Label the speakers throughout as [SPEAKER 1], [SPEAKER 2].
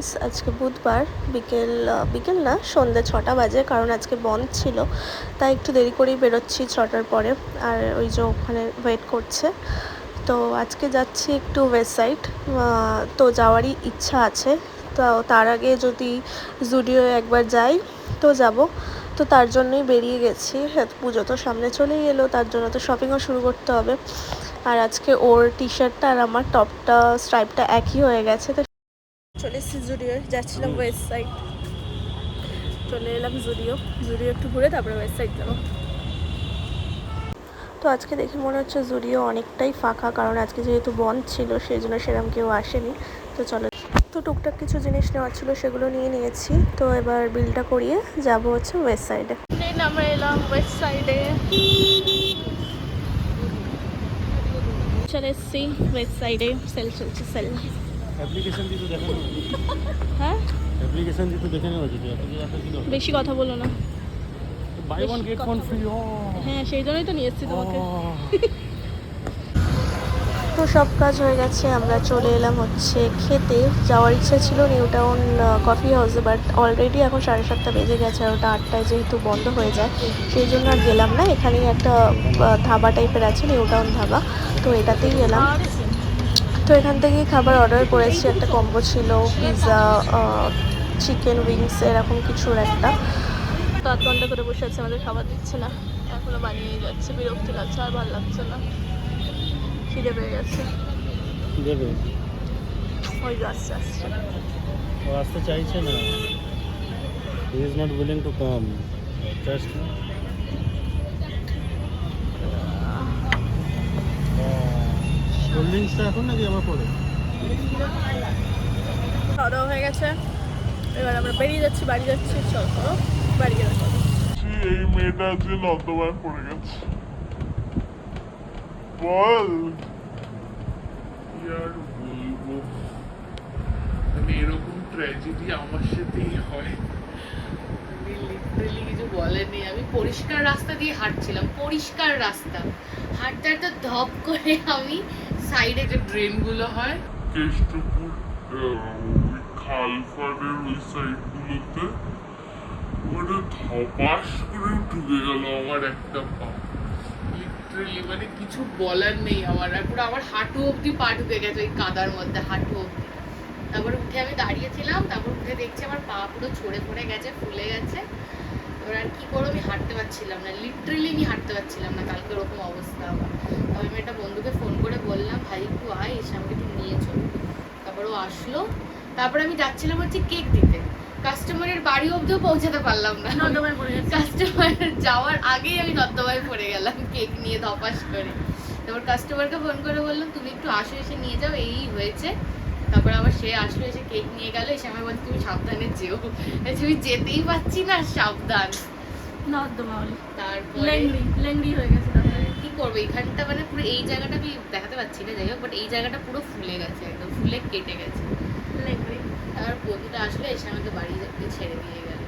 [SPEAKER 1] Friends, আজকে বুধবার বিকেল না সন্ধ্যে 6টা বাজে, কারণ আজকে বন্ধ ছিল, তাই একটু দেরি করেই বেরোচ্ছি 6টার পরে। আর ওই যে ওখানে ওয়েট করছে। তো আজকে যাচ্ছি একটু ওয়েস্ট সাইড, তো যাওয়ারই ইচ্ছা আছে। তো তার আগে যদি জুডিও একবার যাই তো যাব, তো তার জন্যই বেরিয়ে গেছি। পুজো তো সামনে চলেই এলো, তার জন্য তো শপিংও শুরু করতে হবে। আর আজকে ওর টি শার্টটা আর আমার টপটা স্ট্রাইপটা একই হয়ে গেছে, তো চলে এসেছি জুডিও। যাচ্ছিলাম ওয়েস্ট সাইড, চলে এলাম জুডিও একটু ঘুরে তারপরে ওয়েস্ট সাইড যাবো। তো আজকে দেখে মনে হচ্ছে জুডিও অনেকটাই ফাঁকা, কারণ আজকে যেহেতু বন্ধ ছিল সেই জন্য সেরকম কেউ আসেনি। তো চলো, তো টুকটাক কিছু জিনিস নেওয়ার ছিল সেগুলো নিয়ে নিয়েছি। তো এবার বিলটা করিয়ে যাব হচ্ছে ওয়েস্ট সাইডে। আমরা এলাম ওয়েস্ট সাইডে, চলে এসছি ওয়েস্ট সাইডে। সেল চলছে, সেল।
[SPEAKER 2] অ্যাপ্লিকেশন দিতে দেখানো,
[SPEAKER 1] হ্যাঁ
[SPEAKER 2] অ্যাপ্লিকেশন দিতে দেখানো আছে যে এত কিলো।
[SPEAKER 1] বেশি কথা বলো না,
[SPEAKER 2] buy one get one free.
[SPEAKER 1] হ্যাঁ সেই জন্যই তো নিয়ে এসেছি তোমাকে। তো সব কাজ হয়ে গেছে, আমরা চলে এলাম হচ্ছে খেতে। যাওয়ার ইচ্ছা ছিল নিউ টাউন কফি হাউসে, বাট অলরেডি এখন 7:30 বেজে গেছে, আর ওটা 8টায় যেহেতু বন্ধ হয়ে যায় সেই জন্য আর গেলাম না। এখানেই একটা ধাবা টাইপের আছে, নিউ টাউন ধাবা, তো এটাতেই গেলাম। তো এখান থেকেই খাবার অর্ডার করেছি, একটা কম্বো ছিল, পিৎজা, চিকেন উইংস, এরকম কিছুর একটা। তো 8 ঘন্টা করে বসে আছে, আমাদের খাবার দিচ্ছে না, এখনো বানিয়েই যাচ্ছে, বিরক্তি লাগছে, আর ভালো লাগছে না, খিদে পেয়ে গেছে।
[SPEAKER 2] কি দেবে?
[SPEAKER 1] ওই যে আসছে আসছে,
[SPEAKER 2] ও আসতে চাইছে না, he is not willing to come. Just cold ড্রিঙ্কসটা এখন নাকি আমার পরে?
[SPEAKER 1] খাওয়া দাওয়া হয়ে গেছে, এবার আমরা বেরিয়ে যাচ্ছি, বাড়ি যাচ্ছি। চল করো বাড়ি গেলে চলো।
[SPEAKER 3] এই মেয়েটা যে নর্দমায় পড়ে গেছে, বল কি আর বলবো। মানে এরকম ট্র্যাজেডি আমার সাথেই হয়।
[SPEAKER 4] লিটারালি কিছু বলেনি। আমি পরিষ্কার রাস্তা দিয়ে হাঁটছিলাম, পরিষ্কার রাস্তা হাঁটতে হাঁটতে ধপ করে আমি সাইডে যে ড্রেনগুলো হয়,
[SPEAKER 3] কেষ্টপুর ওই খালপাড়ের ওই সাইড গুলোতে ওটা ধপাস করে ঢুকে গেল আমার একটা পা।
[SPEAKER 4] লিটারালি মানে কিছু বলার নেই আমার। আর পুরো আমার হাঁটু অবধি পা ঢুকে গেছে ওই কাদার মধ্যে, হাঁটু অবধি। তারপরে উঠে আমি দাঁড়িয়েছিলাম, তারপর উঠে দেখছি আমার পা পুরো ছড়ে পড়ে গেছে, ফুলে গেছে। এবার আর কি করবো, আমি হাঁটতে পারছিলাম না, লিটারালি আমি হাঁটতে পারছিলাম না, কালকে ওরকম অবস্থা আমার। তবে আমি একটা বন্ধুকে ফোন করে বললাম, ভাই একটু আয়, এসে আমাকে একটু নিয়ে চলো। তারপর ও আসলো, তারপরে আমি যাচ্ছিলাম হচ্ছে কেক দিতে, কাস্টমারের বাড়ি অবধিও পৌঁছাতে পারলাম না, কাস্টমার যাওয়ার আগেই আমি নর্দমায় পড়ে গেলাম কেক নিয়ে ধপাস করে। তারপর কাস্টমারকে ফোন করে বললাম, তুমি একটু আসো, এসে নিয়ে যাও, এই হয়েছে। তারপরে আবার সে আসলো, এসে কেক নিয়ে গেল, এসে আমি বলছি তুমি সাবধানে যেও, তুমি যেতেই পারছি না, সাবধান। তারপরে
[SPEAKER 1] লেংড়ি হয়ে গেছে।
[SPEAKER 4] কি করবো, এখানটা মানে পুরো এই জায়গাটা আমি দেখাতে পাচ্ছি না, যাই হোক, বাট এই জায়গাটা পুরো ফুলে গেছে, একদম ফুলে কেটে গেছে। তারপর বন্ধুটা আসলে এসে আমাকে বাড়ি ছেড়ে দিয়ে গেল।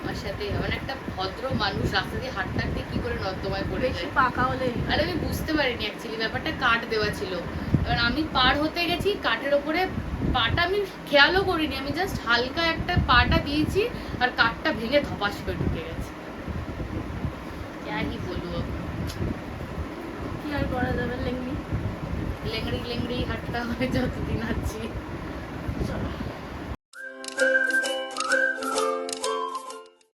[SPEAKER 4] আমার সাথে মানে একটা ভদ্র মানুষ রাস্তা দিয়ে হাঁটতে হাঁটতে কি করে নর্দমায় পড়ে যায়।
[SPEAKER 1] পাকা হলে
[SPEAKER 4] আর আমি বুঝতে পারিনি অ্যাকচুয়ালি ব্যাপারটা, কাঠ দেওয়া ছিল। এবার আমি পার হতে গেছি, কাঠের ওপরে পাটা আমি খেয়ালও করিনি, আমি জাস্ট হালকা একটা পাটা দিয়েছি আর কাঠটা ভেঙে ধপাস করে ঢুকে গেছে। কি বলবো,
[SPEAKER 1] কি আর করা যাবে, লেংড়ি
[SPEAKER 4] লেংড়ি হাঁটতে হয় যতদিন আছি।